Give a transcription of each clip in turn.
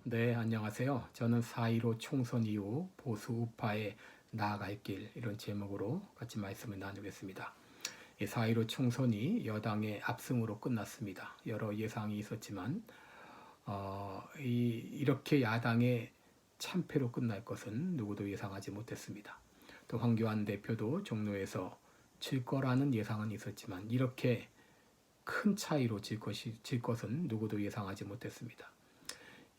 네, 안녕하세요. 저는 4.15 총선 이후 보수 우파에 나아갈 길 이런 제목으로 같이 말씀을 나누겠습니다. 4.15 총선이 여당의 압승으로 끝났습니다. 여러 예상이 있었지만 이렇게 야당의 참패로 끝날 것은 누구도 예상하지 못했습니다. 또 황교안 대표도 종로에서 질 거라는 예상은 있었지만 이렇게 큰 차이로 질 것은 누구도 예상하지 못했습니다.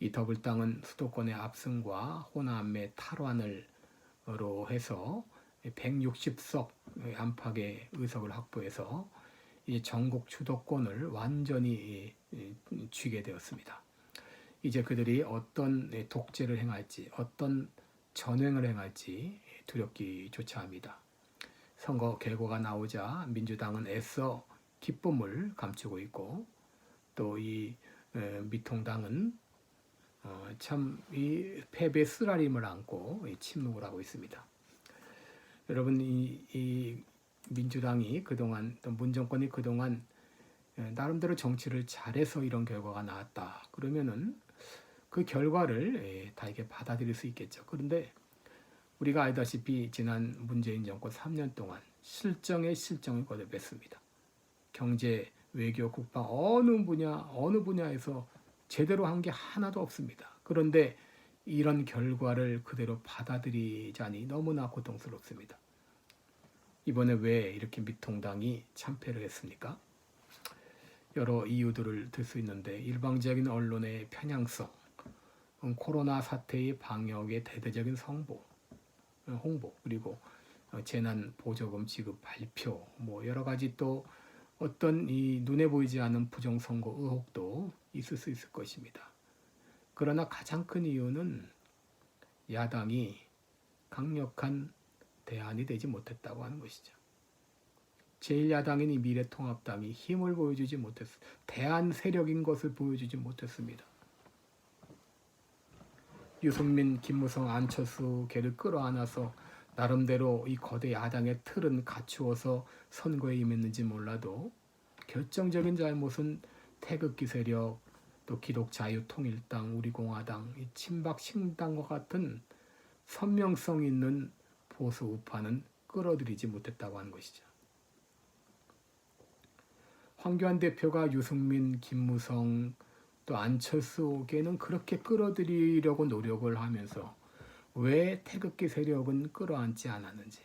이 더불당은 수도권의 압승과 호남의 탈환으로 해서 160석 안팎의 의석을 확보해서 이제 전국 주도권을 완전히 쥐게 되었습니다. 이제 그들이 어떤 독재를 행할지, 어떤 전횡을 행할지 두렵기조차 합니다. 선거 결과가 나오자 민주당은 애써 기쁨을 감추고 있고 또 이 미통당은 참 이 패배의 쓰라림을 안고 침묵을 하고 있습니다. 여러분 이 민주당이 그동안 또 문정권이 그동안 나름대로 정치를 잘해서 이런 결과가 나왔다. 그러면은 그 결과를 다 이게 받아들일 수 있겠죠. 그런데 우리가 알다시피 지난 문재인 정권 3년 동안 실정에 실정을 거듭했습니다. 경제, 외교, 국방 어느 분야에서 제대로 한 게 하나도 없습니다. 그런데 이런 결과를 그대로 받아들이자니 너무나 고통스럽습니다. 이번에 왜 이렇게 미통당이 참패를 했습니까? 여러 이유들을 들 수 있는데 일방적인 언론의 편향성, 코로나 사태의 방역의 대대적인 홍보, 그리고 재난 보조금 지급 발표, 여러 가지 또 어떤 이 눈에 보이지 않는 부정선거 의혹도 있을 수 있을 것입니다. 그러나 가장 큰 이유는 야당이 강력한 대안이 되지 못했다고 하는 것이죠. 제1야당인 이 미래통합당이 힘을 보여주지 못했습니다. 대안 세력인 것을 보여주지 못했습니다. 유승민, 김무성, 안철수 걔를 끌어안아서 나름대로 이 거대 야당의 틀은 갖추어서 선거에 임했는지 몰라도 결정적인 잘못은 태극기 세력, 또 기독자유통일당, 우리공화당, 이 친박 신당과 같은 선명성 있는 보수 우파는 끌어들이지 못했다고 하는 것이죠. 황교안 대표가 유승민, 김무성, 또 안철수에게는 그렇게 끌어들이려고 노력을 하면서 왜 태극기 세력은 끌어안지 않았는지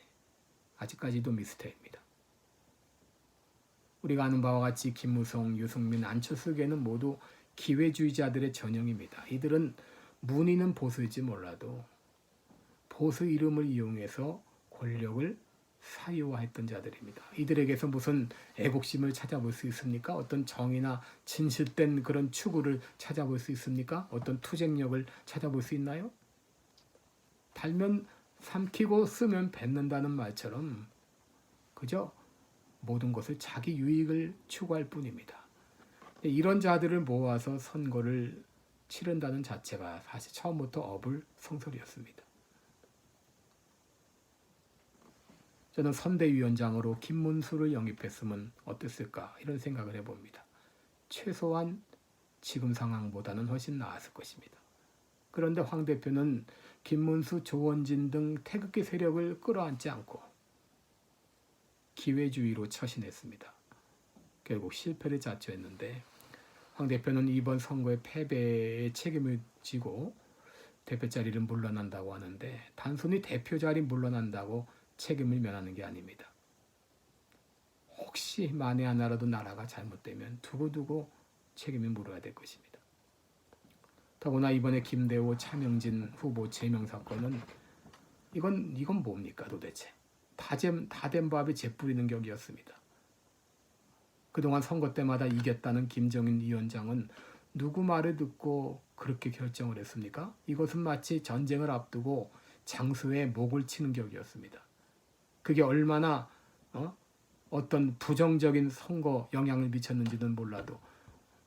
아직까지도 미스터리입니다. 우리가 아는 바와 같이 김무성, 유승민, 안철수에게는 모두 기회주의자들의 전형입니다. 이들은 문의는 보수일지 몰라도 보수 이름을 이용해서 권력을 사유화했던 자들입니다. 이들에게서 무슨 애국심을 찾아볼 수 있습니까? 어떤 정의나 진실된 그런 추구를 찾아볼 수 있습니까? 어떤 투쟁력을 찾아볼 수 있나요? 달면 삼키고 쓰면 뱉는다는 말처럼 그저 모든 것을 자기 유익을 추구할 뿐입니다. 이런 자들을 모아서 선거를 치른다는 자체가 사실 처음부터 어불성설이었습니다. 저는 선대위원장으로 김문수를 영입했으면 어땠을까 이런 생각을 해봅니다. 최소한 지금 상황보다는 훨씬 나았을 것입니다. 그런데 황 대표는 김문수, 조원진 등 태극기 세력을 끌어안지 않고 기회주의로 처신했습니다. 결국 실패를 자초했는데 황 대표는 이번 선거의 패배의 책임을 지고 대표 자리를 물러난다고 하는데 단순히 대표 자리 물러난다고 책임을 면하는 게 아닙니다. 혹시 만에 하나라도 나라가 잘못되면 두고두고 책임을 물어야 될 것입니다. 더구나 이번에 김대호, 차명진 후보 제명 사건은 이건 뭡니까 도대체? 다된 밥에 재 뿌리는 격이었습니다. 그동안 선거 때마다 이겼다는 김정인 위원장은 누구 말을 듣고 그렇게 결정을 했습니까? 이것은 마치 전쟁을 앞두고 장수의 목을 치는 격이었습니다. 그게 얼마나 어떤 부정적인 선거 영향을 미쳤는지는 몰라도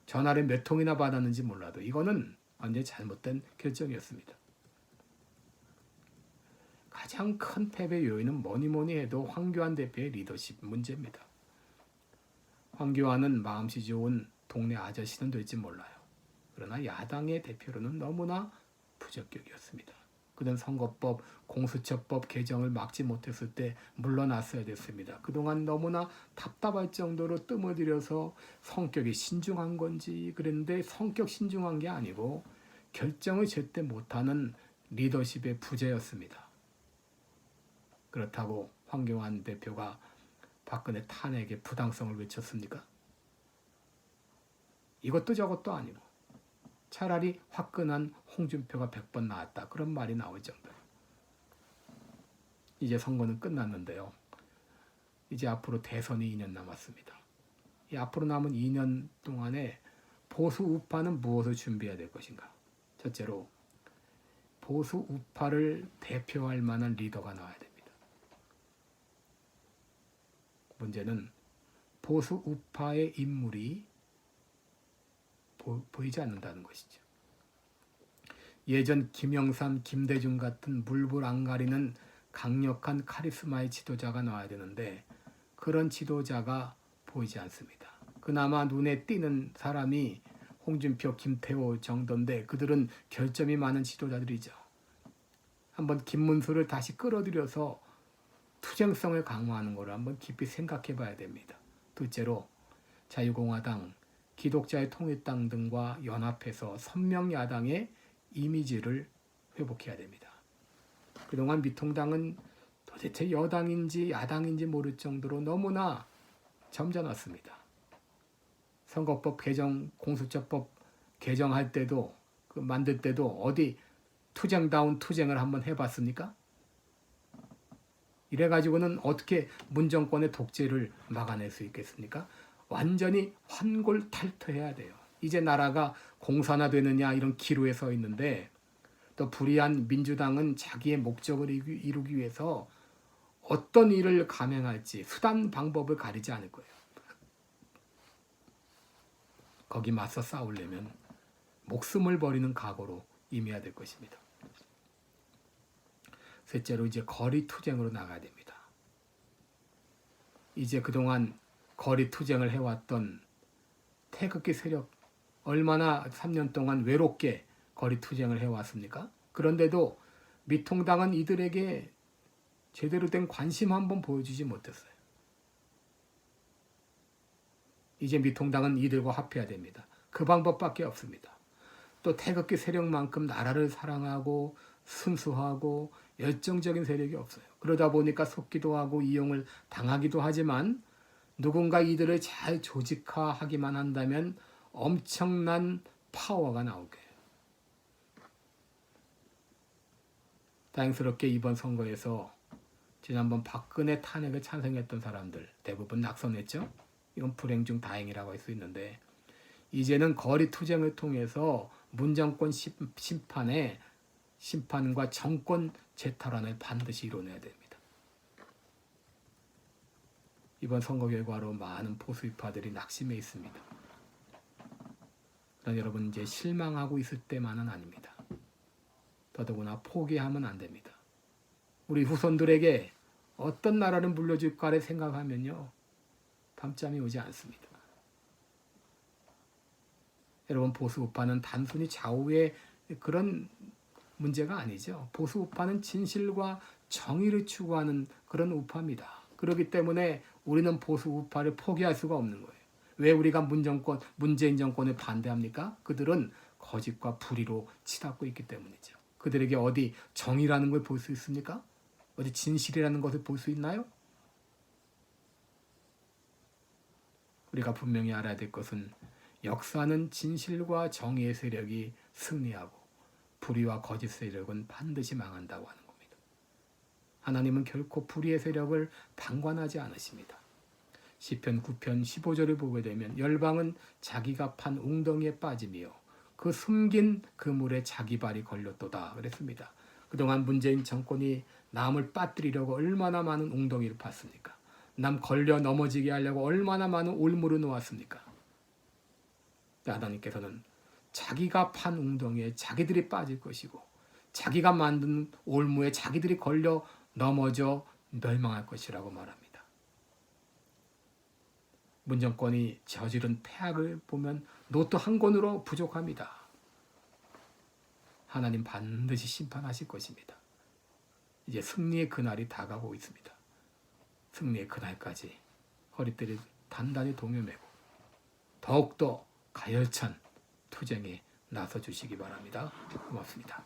전화를 몇 통이나 받았는지 몰라도 이거는 완전히 잘못된 결정이었습니다. 가장 큰 패배 요인은 뭐니 해도 황교안 대표의 리더십 문제입니다. 황교안은 마음씨 좋은 동네 아저씨는 될지 몰라요. 그러나 야당의 대표로는 너무나 부적격이었습니다. 그는 선거법, 공수처법 개정을 막지 못했을 때 물러났어야 됐습니다. 그동안 너무나 답답할 정도로 뜸을 들여서 성격이 신중한 건지 그랬는데 성격 신중한 게 아니고 결정을 제때 못하는 리더십의 부재였습니다. 그렇다고 황교안 대표가 박근혜 탄핵의 부당성을 외쳤습니까? 이것도 저것도 아니고 차라리 화끈한 홍준표가 100번 나왔다. 그런 말이 나올 정도예요. 이제 선거는 끝났는데요. 이제 앞으로 대선이 2년 남았습니다. 이 앞으로 남은 2년 동안에 보수 우파는 무엇을 준비해야 될 것인가? 첫째로 보수 우파를 대표할 만한 리더가 나와야 됩니다. 문제는 보수 우파의 인물이 보이지 않는다는 것이죠. 예전 김영삼, 김대중 같은 물불 안 가리는 강력한 카리스마의 지도자가 나와야 되는데 그런 지도자가 보이지 않습니다. 그나마 눈에 띄는 사람이 홍준표, 김태호 정도인데 그들은 결점이 많은 지도자들이죠. 한번 김문수를 다시 끌어들여서 투쟁성을 강화하는 것을 한번 깊이 생각해 봐야 됩니다. 둘째로 자유공화당, 기독자의 통일당 등과 연합해서 선명야당의 이미지를 회복해야 됩니다. 그동안 미통당은 도대체 여당인지 야당인지 모를 정도로 너무나 점잖았습니다. 선거법 개정, 공수처법 개정할 때도 만들 때도 어디 투쟁다운 투쟁을 한번 해봤습니까? 이래가지고는 어떻게 문정권의 독재를 막아낼 수 있겠습니까? 완전히 환골탈퇴해야 돼요. 이제 나라가 공산화되느냐 이런 기로에 서 있는데 또 불의한 민주당은 자기의 목적을 이루기 위해서 어떤 일을 감행할지 수단 방법을 가리지 않을 거예요. 거기 맞서 싸우려면 목숨을 버리는 각오로 임해야 될 것입니다. 셋째로 이제 거리 투쟁으로 나가야 됩니다. 이제 그동안 거리 투쟁을 해왔던 태극기 세력 얼마나 3년 동안 외롭게 거리 투쟁을 해왔습니까? 그런데도 미통당은 이들에게 제대로 된 관심 한번 보여주지 못했어요. 이제 미통당은 이들과 합해야 됩니다. 그 방법밖에 없습니다. 또 태극기 세력만큼 나라를 사랑하고 순수하고 열정적인 세력이 없어요. 그러다 보니까 속기도 하고 이용을 당하기도 하지만 누군가 이들을 잘 조직화하기만 한다면 엄청난 파워가 나오게 해요. 다행스럽게 이번 선거에서 지난번 박근혜 탄핵을 찬성했던 사람들 대부분 낙선했죠. 이건 불행 중 다행이라고 할 수 있는데 이제는 거리 투쟁을 통해서 문정권 심판과 정권 재탈환을 반드시 이뤄내야 됩니다. 이번 선거 결과로 많은 보수파들이 낙심해 있습니다. 그러나 여러분 이제 실망하고 있을 때만은 아닙니다. 더더구나 포기하면 안 됩니다. 우리 후손들에게 어떤 나라를 물려줄까를 생각하면요. 밤잠이 오지 않습니다. 여러분 보수우파는 단순히 좌우의 그런 문제가 아니죠. 보수우파는 진실과 정의를 추구하는 그런 우파입니다. 그렇기 때문에 우리는 보수우파를 포기할 수가 없는 거예요. 왜 우리가 문재인 정권을 반대합니까? 그들은 거짓과 불의로 치닫고 있기 때문이죠. 그들에게 어디 정의라는 걸 볼 수 있습니까? 어디 진실이라는 것을 볼 수 있나요? 우리가 분명히 알아야 될 것은 역사는 진실과 정의의 세력이 승리하고 불의와 거짓 세력은 반드시 망한다고 하는 겁니다. 하나님은 결코 불의의 세력을 방관하지 않으십니다. 시편 9편 15절을 보게 되면 열방은 자기가 판 웅덩이에 빠지며 그 숨긴 그물에 자기 발이 걸렸도다 그랬습니다. 그동안 문재인 정권이 남을 빠뜨리려고 얼마나 많은 웅덩이를 팠습니까? 남 걸려 넘어지게 하려고 얼마나 많은 올무를 놓았습니까? 하나님께서는 자기가 판 웅덩이에 자기들이 빠질 것이고 자기가 만든 올무에 자기들이 걸려 넘어져 멸망할 것이라고 말합니다. 문정권이 저지른 폐악을 보면 노트 한 권으로 부족합니다. 하나님 반드시 심판하실 것입니다. 이제 승리의 그날이 다가오고 있습니다. 승리의 그날까지 허리띠를 단단히 동여매고 더욱더 가열찬 투쟁에 나서 주시기 바랍니다. 고맙습니다.